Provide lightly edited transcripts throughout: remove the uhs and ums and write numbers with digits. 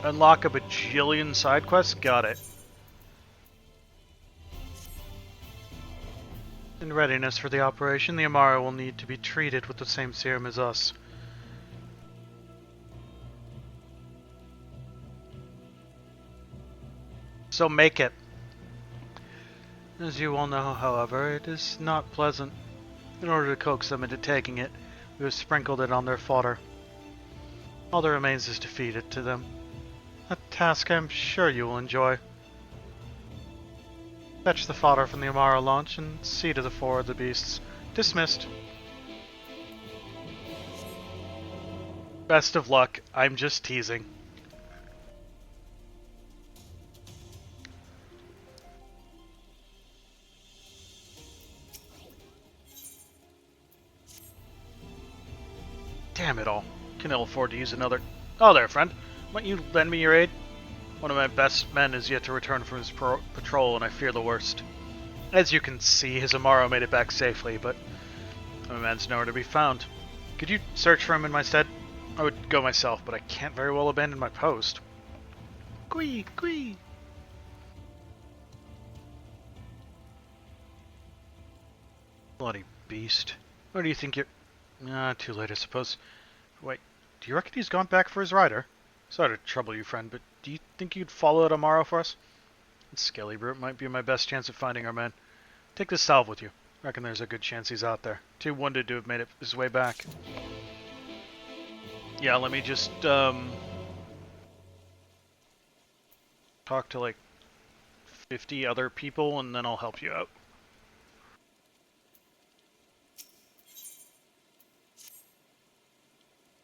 Unlock a bajillion side quests? Got it. In readiness for the operation, the Amara will need to be treated with the same serum as us. So make it. As you all know, however, it is not pleasant. In order to coax them into taking it, we have sprinkled it on their fodder. All that remains is to feed it to them. A task I'm sure you will enjoy. Fetch the fodder from the Amara launch and see to the 4 of the beasts. Dismissed. Best of luck. I'm just teasing. Damn it all. Can ill afford to use another... Oh there, friend. Might you lend me your aid? One of my best men is yet to return from his patrol, and I fear the worst. As you can see, his Amaro made it back safely, but my man's nowhere to be found. Could you search for him in my stead? I would go myself, but I can't very well abandon my post. Quee, quee. Bloody beast. Where do you think you're... too late, I suppose. Wait, do you reckon he's gone back for his rider? Sorry to trouble you, friend, but do you think you'd follow it tomorrow for us? That skelly brute might be my best chance of finding our man. Take this salve with you. Reckon there's a good chance he's out there. Too wounded to have made it his way back. Yeah, let me just, talk to, like, 50 other people, and then I'll help you out.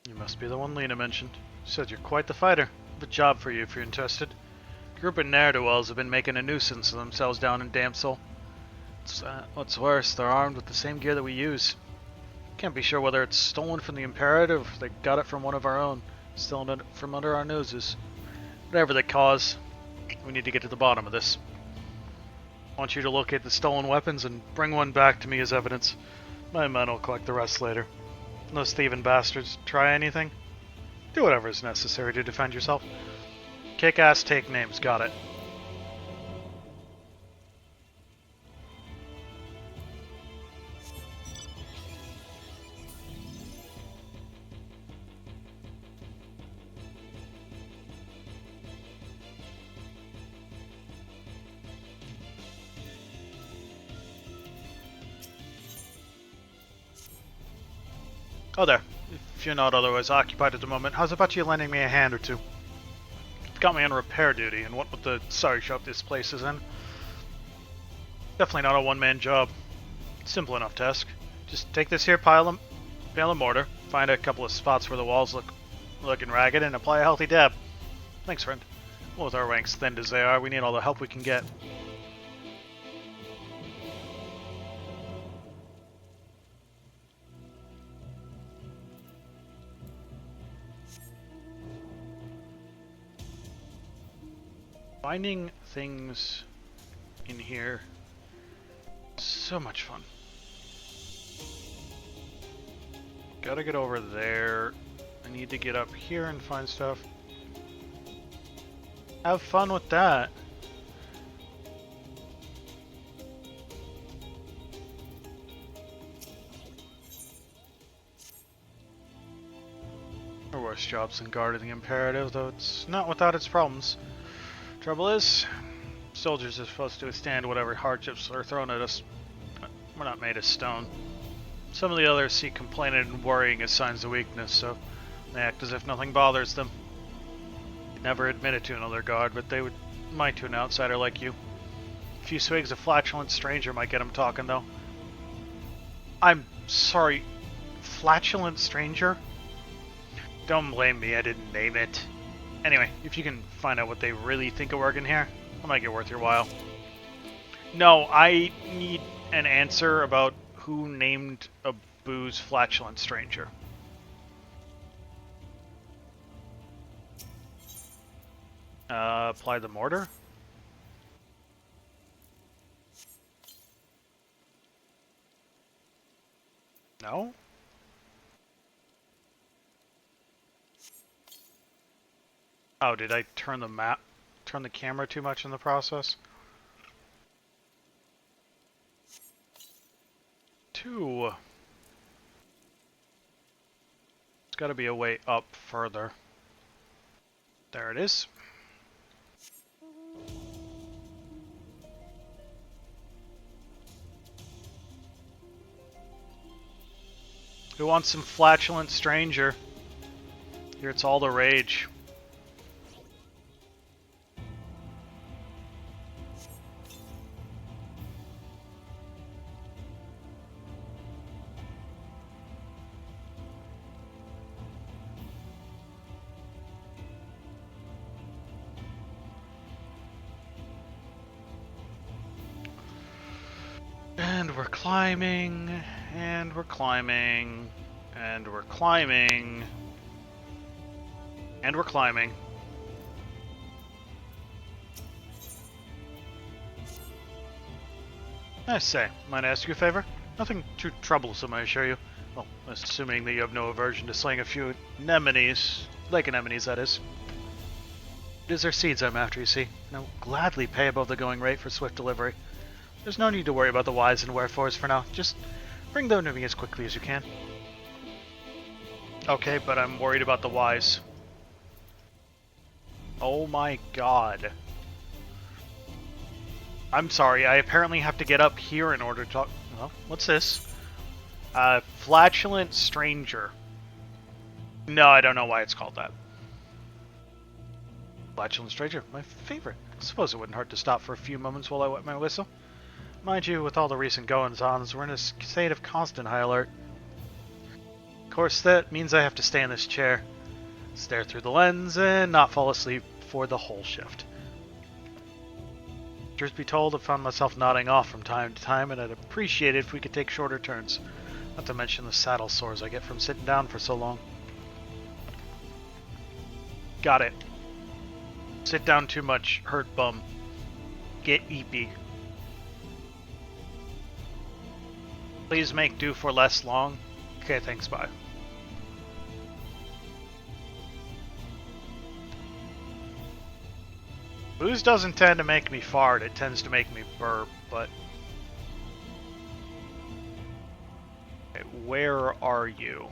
You must be the one Lena mentioned. She said you're quite the fighter. I have a job for you if you're interested. A group of ne'er-do-wells have been making a nuisance of themselves down in Damsel. What's worse, they're armed with the same gear that we use. Can't be sure whether it's stolen from the Imperative or if they got it from one of our own, stolen it from under our noses. Whatever the cause, we need to get to the bottom of this. I want you to locate the stolen weapons and bring one back to me as evidence. My men will collect the rest later. Those thieving bastards try anything? Do whatever is necessary to defend yourself. Kick ass, take names, got it. Oh there. If you're not otherwise occupied at the moment, how's about you lending me a hand or two? You've got me on repair duty, and what with the sorry shop this place is in. Definitely not a one-man job. Simple enough task. Just take this here pile of mortar, find a couple of spots where the walls looking ragged, and apply a healthy dab. Thanks, friend. Well, with our ranks thinned as they are, we need all the help we can get. Finding things in here, so much fun. Gotta get over there. I need to get up here and find stuff. Have fun with that. There are worse jobs than guarding the Imperative, though it's not without its problems. Trouble is, soldiers are supposed to withstand whatever hardships are thrown at us. We're not made of stone. Some of the others see complaining and worrying as signs of weakness, so they act as if nothing bothers them. They'd never admit it to another guard, but they might to an outsider like you. A few swigs of flatulent stranger might get them talking, though. I'm sorry, flatulent stranger? Don't blame me, I didn't name it. Anyway, if you can find out what they really think of working here, I'll make it worth your while. No, I need an answer about who named a booze flatulent stranger. Apply the mortar? No? Oh, did I turn the camera too much in the process? 2. It's got to be a way up further. There it is. Who wants some flatulent stranger? Here it's all the rage. And we're climbing, and we're climbing, and we're climbing, and we're climbing. I say, might I ask you a favor? Nothing too troublesome, I assure you. Well, assuming that you have no aversion to slaying a few anemones, lake anemones, that is. It is their seeds I'm after, you see, and I'll gladly pay above the going rate for swift delivery. There's no need to worry about the whys and wherefores for now. Just bring them to me as quickly as you can. Okay, but I'm worried about the whys. Oh my god. I'm sorry, I apparently have to get up here in order to talk. Well, what's this? Flatulent stranger. No, I don't know why it's called that. Flatulent stranger, my favorite. I suppose it wouldn't hurt to stop for a few moments while I wet my whistle. Mind you, with all the recent goings-ons, we're in a state of constant high alert. Of course, that means I have to stay in this chair, stare through the lens, and not fall asleep for the whole shift. Truth be told, I've found myself nodding off from time to time, and I'd appreciate it if we could take shorter turns. Not to mention the saddle sores I get from sitting down for so long. Got it. Sit down too much, hurt bum. Get eepy. Please make do for less long. Okay, thanks, bye. Booze doesn't tend to make me fart, it tends to make me burp, but... Okay, where are you?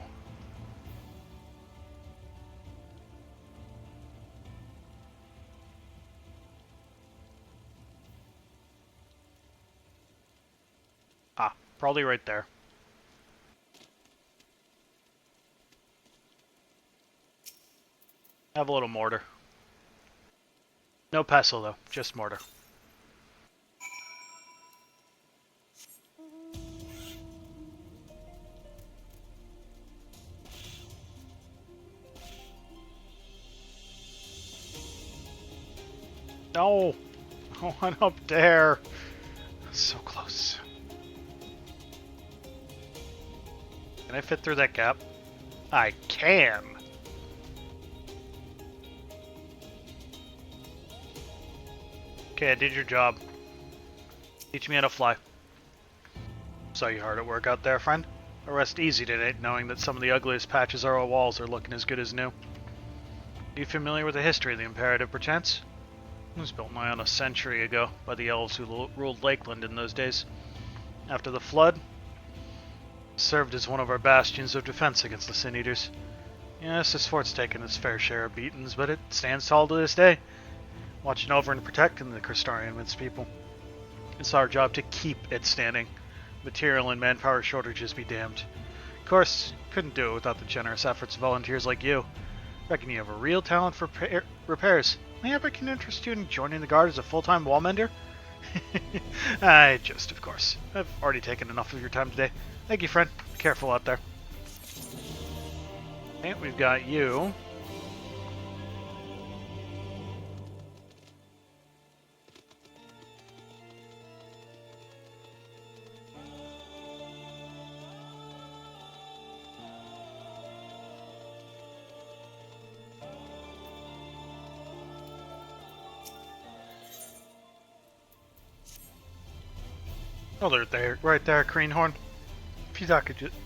Ah, probably right there. Have a little mortar. No pestle, though. Just mortar. No! I want up there! So close. Can I fit through that gap? I can! Okay, I did your job. Teach me how to fly. Saw you hard at work out there, friend. A rest easy today, knowing that some of the ugliest patches of our walls are looking as good as new. Are you familiar with the history of the Imperative, perchance? It was built nigh on a century ago by the elves who ruled Lakeland in those days. After the flood, it served as one of our bastions of defense against the Sin Eaters. Yes, this fort's taken its fair share of beatings, but it stands tall to this day, watching over and protecting the Crystarian and its people. It's our job to keep it standing. Material and manpower shortages be damned. Of course, couldn't do it without the generous efforts of volunteers like you. Reckon you have a real talent for repairs. Maybe I can interest you in joining the guard as a full-time wall mender? I just, of course. I've already taken enough of your time today. Thank you, friend. Be careful out there. Okay, we've got you. Oh, they're there, right there, Greenhorn.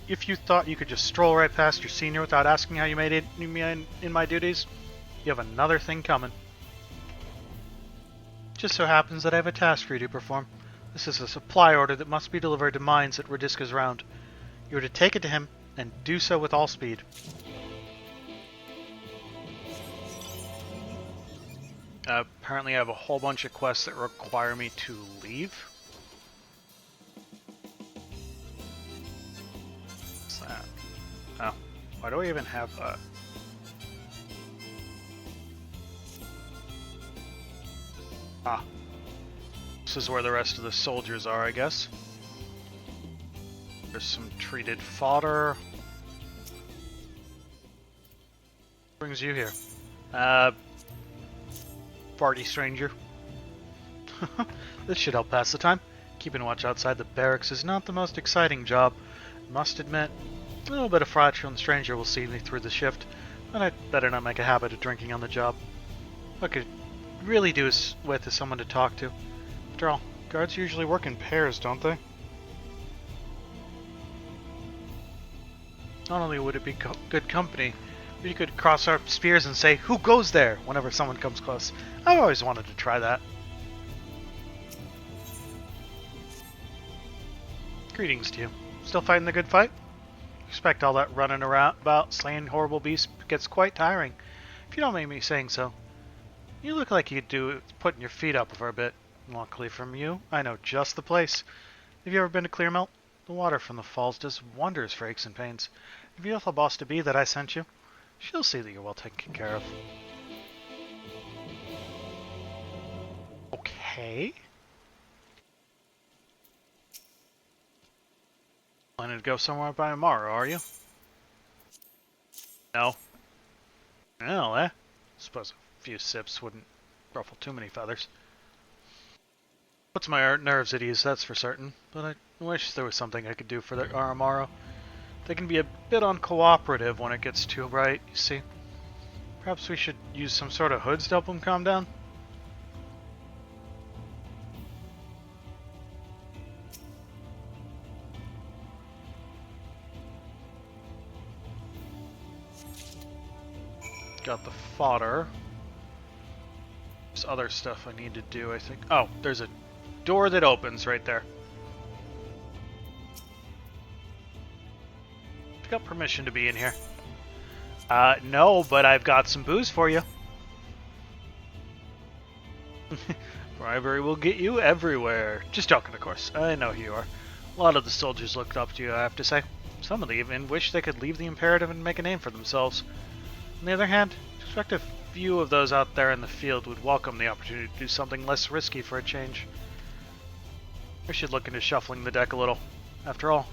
If you thought you could just stroll right past your senior without asking how you made it in my duties, You have another thing coming. Just so happens that I have a task for you to perform. This is a supply order that must be delivered to mines at Radiska's Round. You are to take it to him, and do so with all speed. Apparently I have a whole bunch of quests that require me to leave. What's that? Oh. Why do I even have a... Ah. This is where the rest of the soldiers are, I guess. There's some treated fodder. What brings you here? Party stranger. This should help pass the time. Keeping watch outside the barracks is not the most exciting job. Must admit, a little bit of fraudulent stranger will see me through the shift, and I'd better not make a habit of drinking on the job. What I could really do is with someone to talk to. After all, guards usually work in pairs, don't they? Not only would it be good company, but you could cross our spears and say, "Who goes there?" whenever someone comes close. I've always wanted to try that. Greetings to you. Still fighting the good fight? Expect all that running around about slaying horrible beasts gets quite tiring. If you don't mind me saying so. You look like you'd do putting your feet up for a bit. Luckily from you, I know just the place. Have you ever been to Clearmelt? The water from the falls does wonders for aches and pains. If you tell the boss to be that I sent you, she'll see that you're well taken care of. Okay. Planning to go somewhere by tomorrow, are you? No. Well, suppose a few sips wouldn't ruffle too many feathers. Puts my nerves at ease, that's for certain. But I wish there was something I could do for the Aramaro. They can be a bit uncooperative when it gets too bright, you see. Perhaps we should use some sort of hoods to help them calm down? Got the fodder. There's other stuff I need to do, I think. Oh, there's a door that opens right there. I've got permission to be in here. No, but I've got some booze for you. Bribery will get you everywhere. Just joking, of course. I know who you are. A lot of the soldiers looked up to you, I have to say. Some of them even wish they could leave the Imperative and make a name for themselves. On the other hand, I expect a few of those out there in the field would welcome the opportunity to do something less risky for a change. We should look into shuffling the deck a little. After all,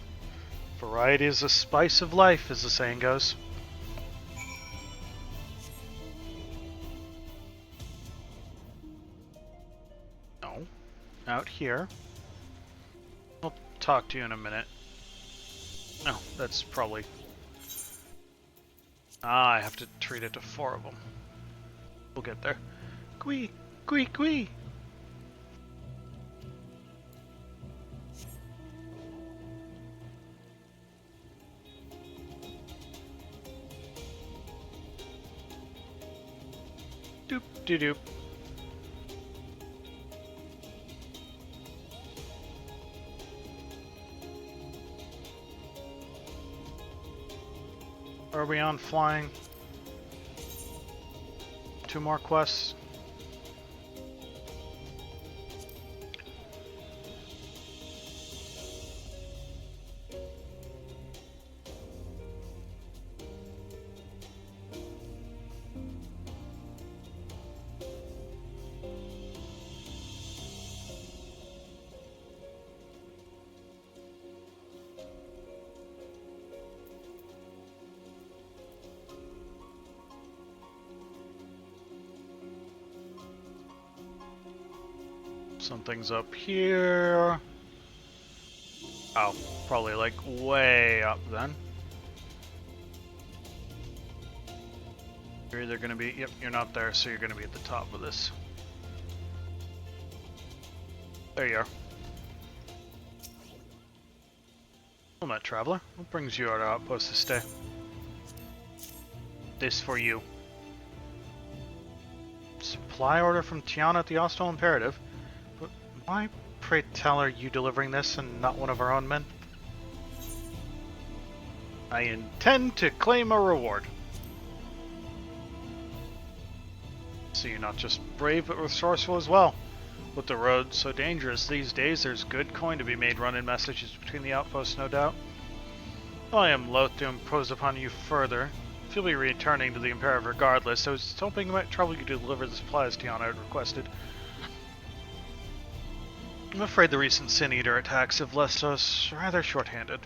variety is the spice of life, as the saying goes. No. Out here. I'll talk to you in a minute. No, that's probably... I have to treat it to 4 of them. We'll get there. Quee! Quee! Quee! Doop doo doop. Are we on flying? 2 more quests. Something's up here. Oh, probably like way up then. You're either gonna be, yep, you're not there, so you're gonna be at the top of this. There you are. Well met, traveler. What brings you to our outpost to stay? This for you. Supply order from Tiana at the Hostile Imperative. But why, pray tell, are you delivering this and not one of our own men? I intend to claim a reward. So you're not just brave, but resourceful as well. With the road so dangerous these days, there's good coin to be made running messages between the outposts, no doubt. Well, I am loath to impose upon you further. If you'll be returning to the Imperative regardless, I was hoping it might trouble you to deliver the supplies Tiana had requested. I'm afraid the recent Sin Eater attacks have left us rather short-handed.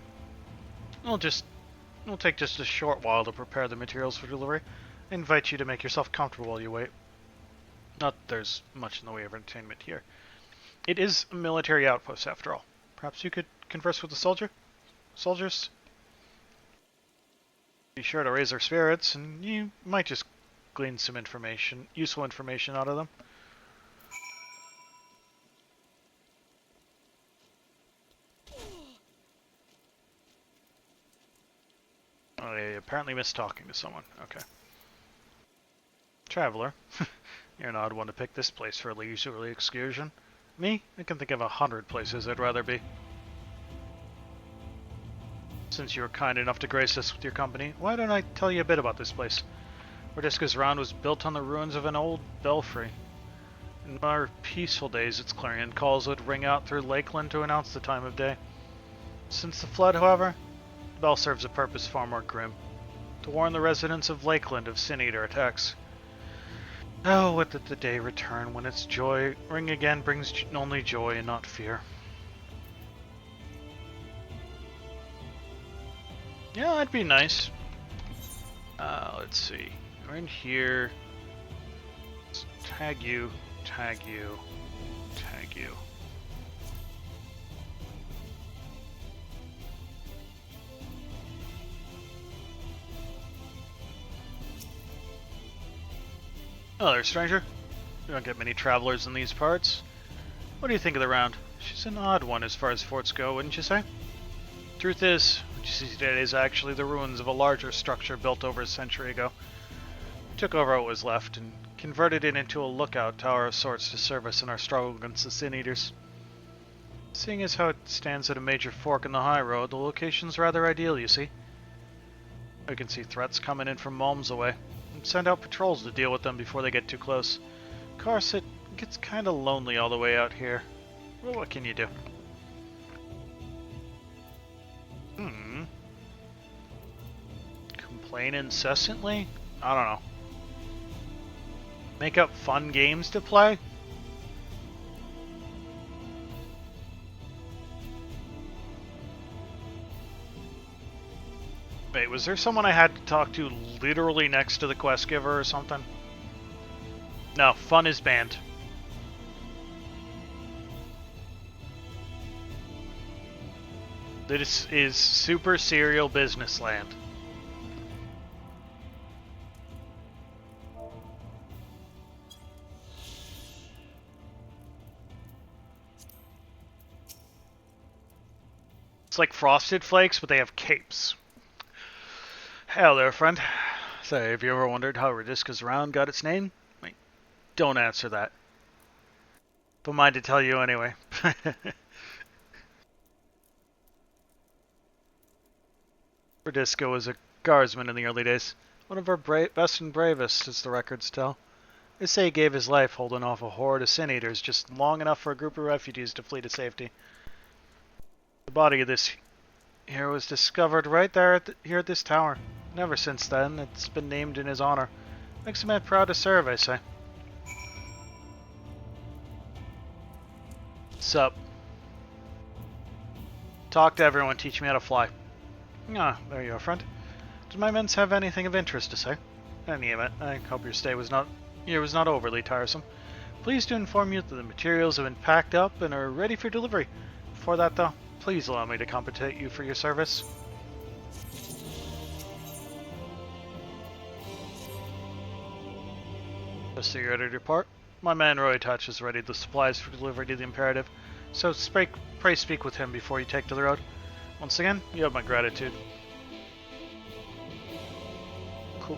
It'll take just a short while to prepare the materials for delivery. I invite you to make yourself comfortable while you wait. Not that there's much in the way of entertainment here. It is a military outpost, after all. Perhaps you could converse with the soldiers? Be sure to raise their spirits, and you might just glean some useful information out of them. Oh, they apparently missed talking to someone. Okay. Traveler. You're an odd one to pick this place for a leisurely excursion. Me? I can think of 100 places I'd rather be. Since you were kind enough to grace us with your company, why don't I tell you a bit about this place? Hrothgar's Round was built on the ruins of an old belfry. In our peaceful days, its clarion calls would ring out through Lakeland to announce the time of day. Since the flood, however, the bell serves a purpose far more grim. To warn the residents of Lakeland of Sin Eater attacks. Oh, what did the day return when its ring again brings only joy and not fear. Yeah, that'd be nice. Let's see. We're in here. Let's tag you, tag you, tag you. Hello there, stranger. We don't get many travelers in these parts. What do you think of the round? She's an odd one as far as forts go, wouldn't you say? Truth is, what you see today is actually the ruins of a larger structure built over a century ago. We took over what was left and converted it into a lookout tower of sorts to serve us in our struggle against the Sin Eaters. Seeing as how it stands at a major fork in the high road, the location's rather ideal, you see. We can see threats coming in from miles away, and send out patrols to deal with them before they get too close. Of course, it gets kinda lonely all the way out here. Well, what can you do? Complain incessantly? I don't know. Make up fun games to play? Wait, was there someone I had to talk to literally next to the quest giver or something? No, fun is banned. This is super serial business land. It's like Frosted Flakes, but they have capes. Hello there, friend. Say, have you ever wondered how Hrothgar's Round got its name? Wait, don't answer that. But mind to tell you anyway. Hrothgar was a guardsman in the early days. One of our best and bravest, as the records tell. They say he gave his life holding off a horde of Sin Eaters just long enough for a group of refugees to flee to safety. The body of this hero was discovered right there here at this tower. And ever since then, it's been named in his honor. Makes a man proud to serve, I say. Sup? Talk to everyone, teach me how to fly. Ah, there you are, friend. Did my men have anything of interest to say? In any event, I hope your stay was not overly tiresome. Pleased to inform you that the materials have been packed up and are ready for delivery. Before that, though, please allow me to compensate you for your service. Just so you're ready to depart, my man Roy Touch has readied the supplies for delivery to the Imperative, so pray speak with him before you take to the road. Once again, you have my gratitude. Cool.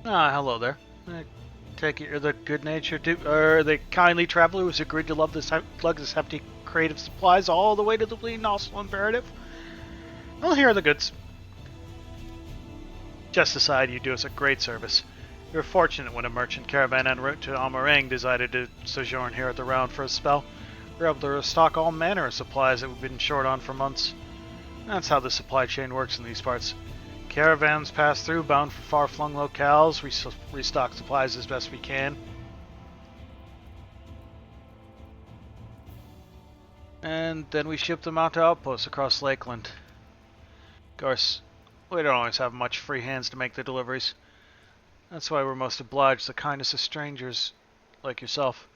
Ah, hello there. I take it you're the good-natured or the kindly traveler who's agreed to lug this hefty crate of supplies all the way to the Bleeding Nostril Imperative? Well, here are the goods. Just aside, you do us a great service. We were fortunate when a merchant caravan en route to Amarang decided to sojourn here at the Round for a spell. We were able to restock all manner of supplies that we've been short on for months. That's how the supply chain works in these parts. Caravans pass through, bound for far-flung locales. We restock supplies as best we can. And then we ship them out to outposts across Lakeland. Of course, we don't always have much free hands to make the deliveries. That's why we're most obliged to the kindness of strangers like yourself.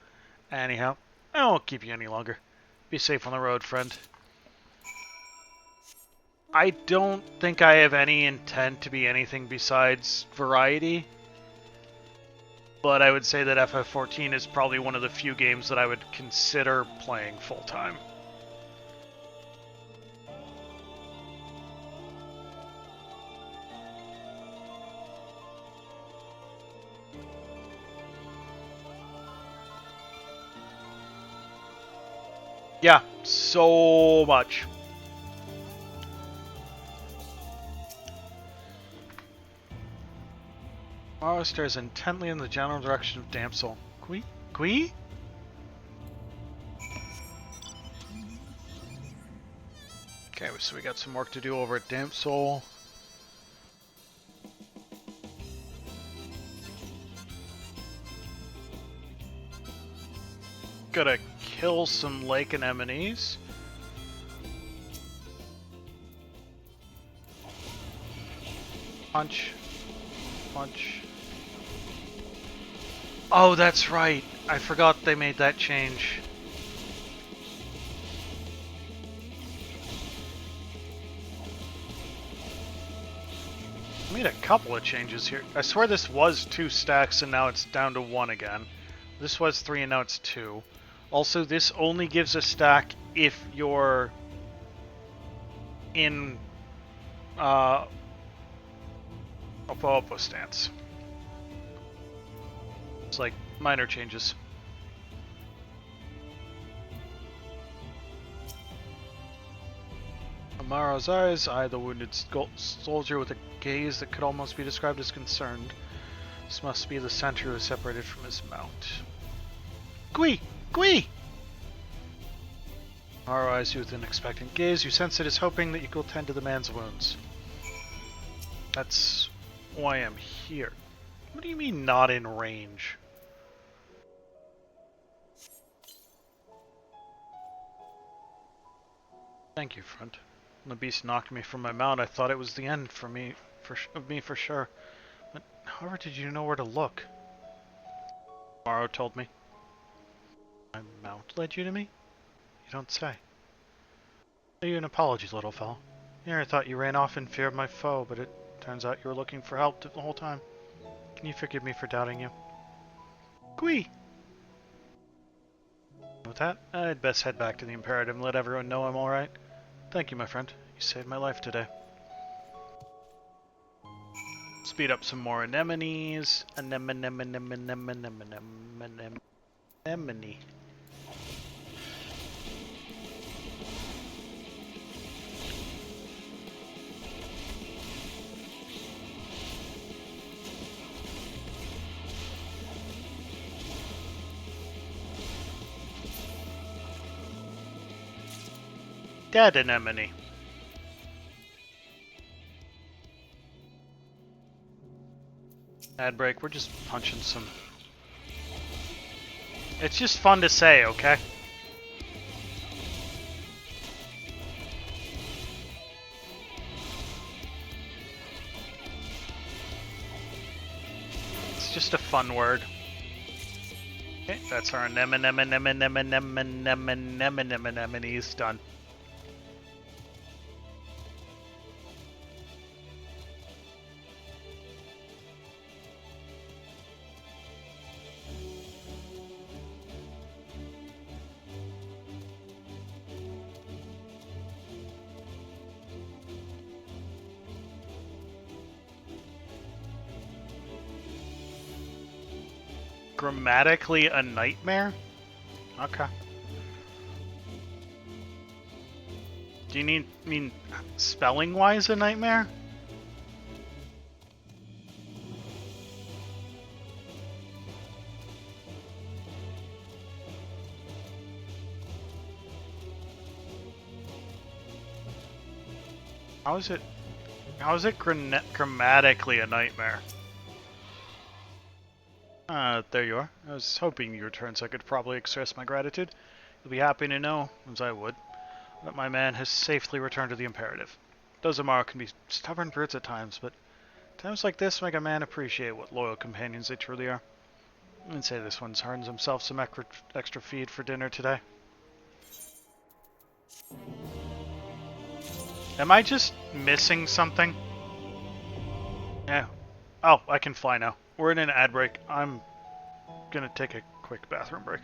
Anyhow, I won't keep you any longer. Be safe on the road, friend. I don't think I have any intent to be anything besides variety. But I would say that FF14 is probably one of the few games that I would consider playing full-time. Yeah, so much. Mara stares intently in the general direction of Damsel. Qui? Qui? Okay, so we got some work to do over at Damsel. Gotta kill some lake anemones. Punch. Punch. Oh, that's right. I forgot they made that change. I made a couple of changes here. I swear this was 2 stacks and now it's down to 1 again. This was 3 and now it's 2. Also, this only gives a stack if you're in Oppo stance. It's like minor changes. Amaro's eyes eye the wounded soldier with a gaze that could almost be described as concerned. This must be the center who is separated from his mount. Gui! Gui! Amaro eyes you with an expectant gaze. You sense it is hoping that you will tend to the man's wounds. That's why I'm here. What do you mean not in range? Thank you, friend. When the beast knocked me from my mount, I thought it was the end for me, for sure. But however did you know where to look? Morrow told me. My mount led you to me? You don't say. I owe you an apology, little fellow. Here I thought you ran off in fear of my foe, but it turns out you were looking for help the whole time. Can you forgive me for doubting you? Gui! With that, I'd best head back to the Imperative and let everyone know I'm alright. Thank you, my friend. You saved my life today. Speed up some more anemones. Anemone. Dead anemone. Ad break, we're just punching some. It's just fun to say, okay? It's just a fun word. Okay, that's our anemones done. Grammatically a nightmare? Okay. Do you mean spelling-wise a nightmare? How is it grammatically a nightmare? There you are. I was hoping you returned so I could probably express my gratitude. You'll be happy to know, as I would, that my man has safely returned to the Imperative. Those Amaro can be stubborn brutes at times, but times like this make a man appreciate what loyal companions they truly are. I'd say this one's earned himself some extra feed for dinner today. Am I just missing something? Yeah. Oh, I can fly now. We're in an ad break. I'm gonna take a quick bathroom break.